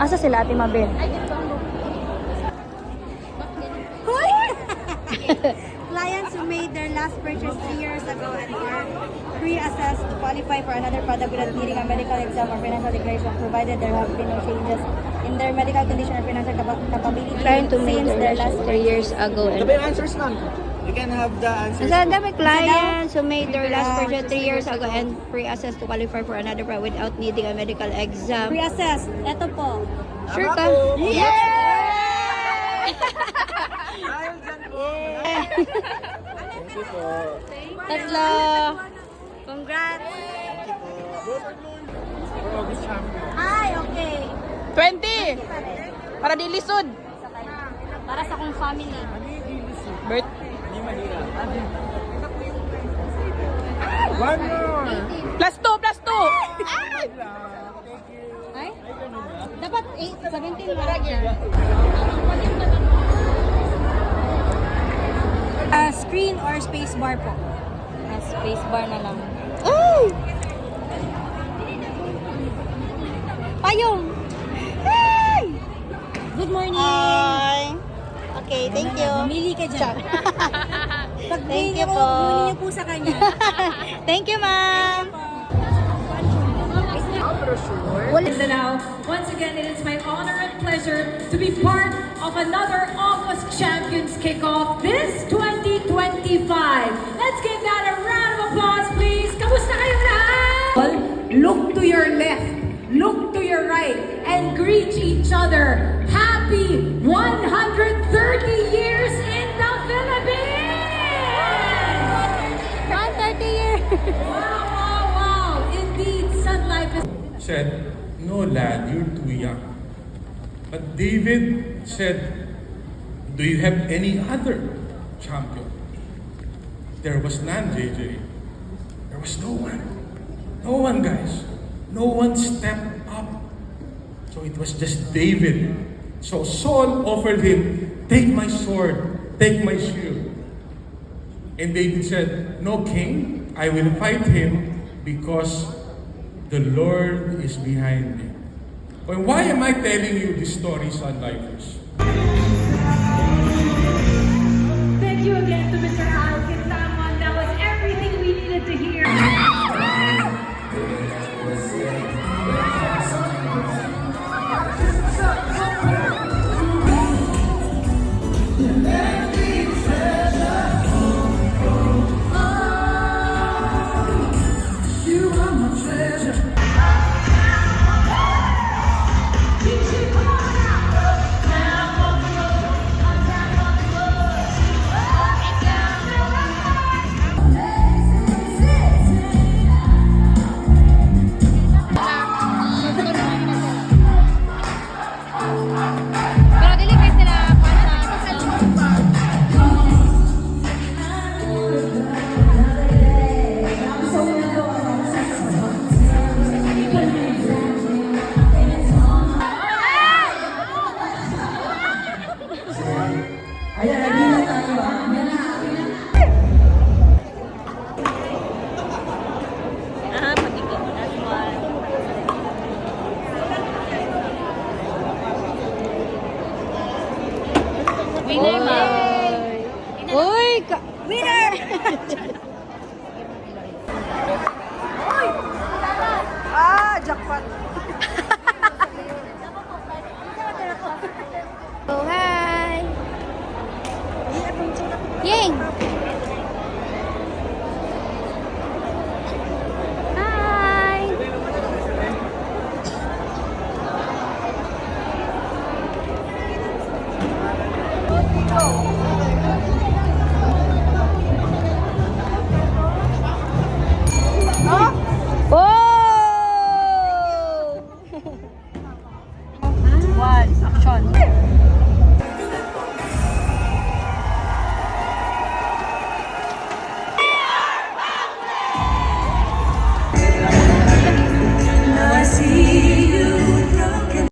Asa sila, Ate Mabel? Clients who made their last purchase 3 years ago and are pre-assessed to qualify for another product without needing a medical exam or financial declaration, provided there have been no changes in their medical condition or financial capability Trying to make since their their last 3 years ago. Ito ba yung answers, ma'am? You can have the answers. Sa dami clients who made their last purchase 3 years ago and pre-assessed to qualify for another product without needing a medical exam. Pre-assessed. Ito po. Sure ka? Yes! Dahil dyan po. Thank you po. Tatlo. Congrats. Thank you po. For August champion. Ay, okay. 20. Para di lisod. Para sa kong family. Bert. Hindi mahirap. One more. Plus 2, plus 2. Thank you. Ay? Dapat 8, 17 lang. Screen or space bar po? Space bar na lang. Ay! Payong! Hey! Good morning! Hi. Okay, thank you. Mamili ka dyan. Pag Thank bili you ko, po. bumili niyo po sa kanya. Thank you, ma'am. Now, once again, it is my honor and pleasure to be part of another August Champions Kickoff this 2025. Let's give that a round of applause, please. Kamusta kayong lahat? Look to your left, look to your right, and greet each other. Happy 130 years in the Philippines! 130 years! Wow, wow, wow. Indeed, Sun Life is... said, "No, lad, you're too young." But David said, "Do you have any other champion?" There was none, JJ. There was no one. No one, guys. No one stepped up. So it was just David. So Saul offered him, "Take my sword, take my shield." And David said, "No, king, I will fight him because the Lord is behind me." Well, why am I telling you this story, Sun Lifers? Thank you again to Mr. Al Quintamon. That was everything we needed to hear. Pero dili kay sila winner, ma'am. Uy! Winner! Jackpot! Oh, hi! Ying! Hi!